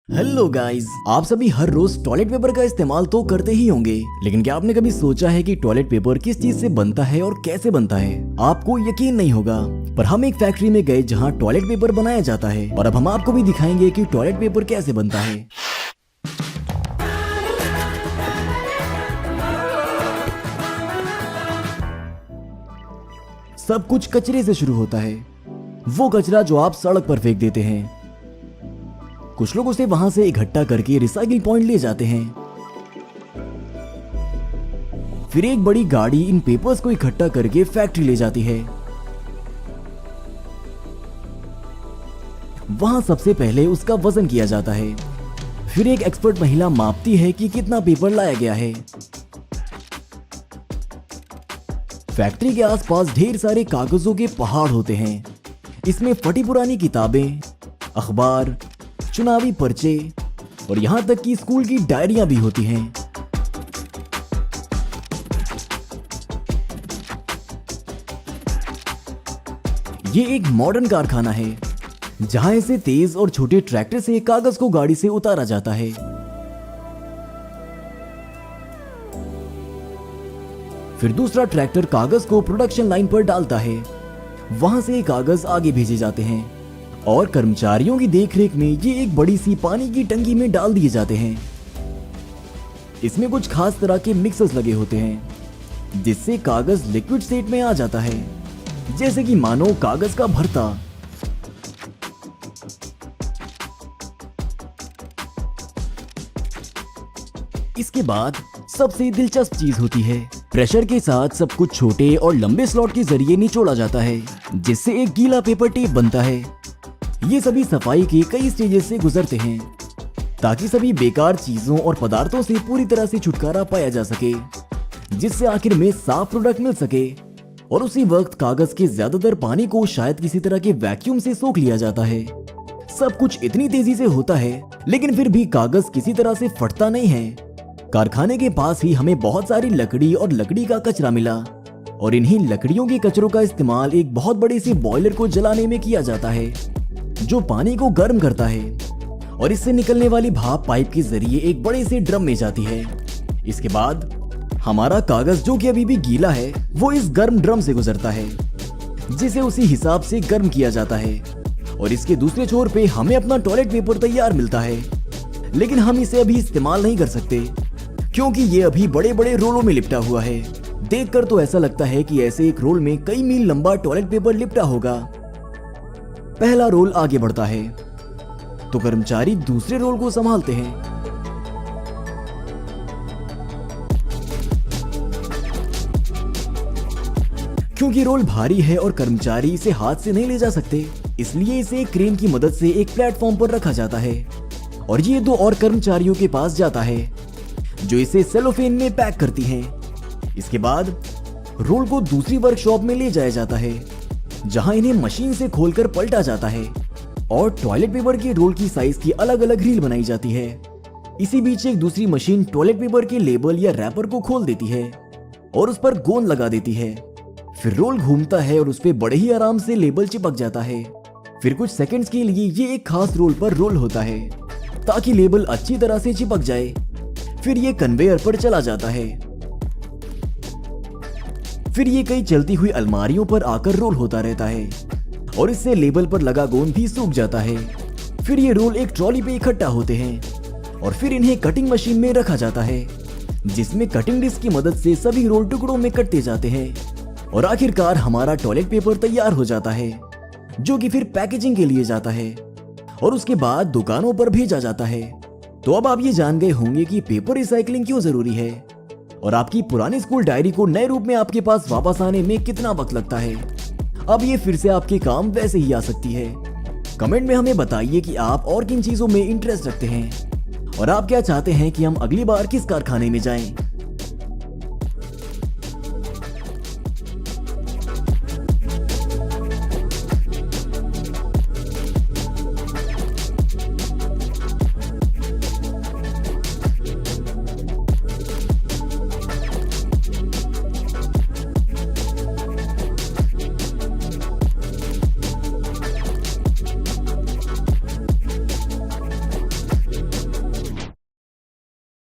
Hello guys, आप सभी हर रोज toilet paper का इस्तेमाल तो करते ही होंगे, लेकिन क्या आपने कभी सोचा है कि टॉयलेट पेपर किस चीज से बनता है और कैसे बनता है? आपको यकीन नहीं होगा, पर हम एक फैक्ट्री में गए जहां टॉयलेट पेपर बनाया जाता है और अब हम आपको भी दिखाएंगे कि टॉयलेट पेपर कैसे बनता है। सब कुछ कचरे से शुरू होता है, वो कचरा जो आप सड़क पर फेंक देते हैं। कुछ लोग उसे वहां से इकट्ठा करके रिसाइकिल पॉइंट ले जाते हैं। फिर एक बड़ी गाड़ी इन पेपर्स को इकट्ठा करके फैक्ट्री ले जाती है। वहां सबसे पहले उसका वजन किया जाता है। फिर एक एक्सपर्ट महिला मापती है कि कितना पेपर लाया गया है। फैक्ट्री के आसपास ढेर सारे कागजों के पहाड़ होते हैं। इसमें फटी पुरानी किताबें, अखबार, चुनावी पर्चे और यहां तक कि स्कूल की डायरियां भी होती हैं। ये एक मॉडर्न कारखाना है जहां ऐसे तेज और छोटे ट्रैक्टर से कागज को गाड़ी से उतारा जाता है। फिर दूसरा ट्रैक्टर कागज को प्रोडक्शन लाइन पर डालता है। वहां से कागज आगे भेजे जाते हैं और कर्मचारियों की देखरेख में ये एक बड़ी सी पानी की टंकी में डाल दिए जाते हैं। इसमें कुछ खास तरह के मिक्सर्स लगे होते हैं जिससे कागज लिक्विड स्टेट में आ जाता है, जैसे कि मानो कागज का भरता। इसके बाद सबसे दिलचस्प चीज होती है, प्रेशर के साथ सब कुछ छोटे और लंबे स्लॉट के जरिए निचोड़ा जाता है, जिससे एक गीला पेपर टेप बनता है। ये सभी सफाई के कई स्टेजेस से गुजरते हैं ताकि सभी बेकार चीजों और पदार्थों से पूरी तरह से छुटकारा पाया जा सके, जिससे आखिर में साफ प्रोडक्ट मिल सके। और उसी वक्त कागज के ज्यादातर पानी को शायद किसी तरह के वैक्यूम से सोख लिया जाता है। सब कुछ इतनी तेजी से होता है, लेकिन फिर भी कागज किसी तरह से फटता नहीं है। कारखाने के पास ही हमें बहुत सारी लकड़ी और लकड़ी का कचरा मिला और इन्हीं लकड़ियों के कचरों का इस्तेमाल एक बहुत बड़े से बॉयलर को जलाने में किया जाता है, जो पानी को गर्म करता है और इससे निकलने वाली भाप पाइप के जरिए एक बड़े से ड्रम में जाती है। इसके बाद हमारा कागज, जो कि अभी भी गीला है, वो इस गर्म ड्रम से गुजरता है, जिसे उसी हिसाब से गर्म किया जाता है और इसके दूसरे छोर पे हमें अपना टॉयलेट पेपर तैयार मिलता है। लेकिन हम इसे अभी इस्तेमाल नहीं कर सकते क्योंकि ये अभी बड़े बड़े रोलों में लिपटा हुआ है। देखकर तो ऐसा लगता है कि ऐसे एक रोल में कई मील लंबा टॉयलेट पेपर लिपटा होगा। पहला रोल आगे बढ़ता है तो कर्मचारी दूसरे रोल को संभालते हैं। क्योंकि रोल भारी है और कर्मचारी इसे हाथ से नहीं ले जा सकते, इसलिए इसे एक क्रेन की मदद से एक प्लेटफॉर्म पर रखा जाता है और ये दो और कर्मचारियों के पास जाता है जो इसे सेलोफेन में पैक करती हैं। इसके बाद रोल को दूसरी वर्कशॉप में ले जाया जाता है जहां इन्हें मशीन से खोलकर पलटा जाता है और टॉयलेट पेपर के रोल की साइज की अलग अलग रील बनाई जाती है। इसी बीच एक दूसरी मशीन टॉयलेट पेपर के लेबल या रैपर को खोल देती है और उस पर गोंद लगा देती है। फिर रोल घूमता है और उस पर बड़े ही आराम से लेबल चिपक जाता है। फिर कुछ सेकंड्स के लिए ये एक खास रोल पर रोल होता है ताकि लेबल अच्छी तरह से चिपक जाए। फिर ये कन्वेयर पर चला जाता है। फिर ये कई चलती हुई अलमारियों पर आकर रोल होता रहता है और इससे लेबल पर लगा गोंद भी सूख जाता है। फिर ये रोल एक ट्रॉली पे इकट्ठा होते हैं और फिर इन्हें कटिंग मशीन में रखा जाता है, जिसमें कटिंग डिस्क की मदद से सभी रोल टुकड़ों में कटते जाते हैं और आखिरकार हमारा टॉयलेट पेपर तैयार हो जाता है, जो कि फिर पैकेजिंग के लिए जाता है और उसके बाद दुकानों पर भेजा जाता है। तो अब आप ये जान गए होंगे कि पेपर रिसाइकलिंग क्यों जरूरी है और आपकी पुरानी स्कूल डायरी को नए रूप में आपके पास वापस आने में कितना वक्त लगता है। अब ये फिर से आपके काम वैसे ही आ सकती है। कमेंट में हमें बताइए कि आप और किन चीजों में इंटरेस्ट रखते हैं और आप क्या चाहते हैं कि हम अगली बार किस कारखाने में जाएं।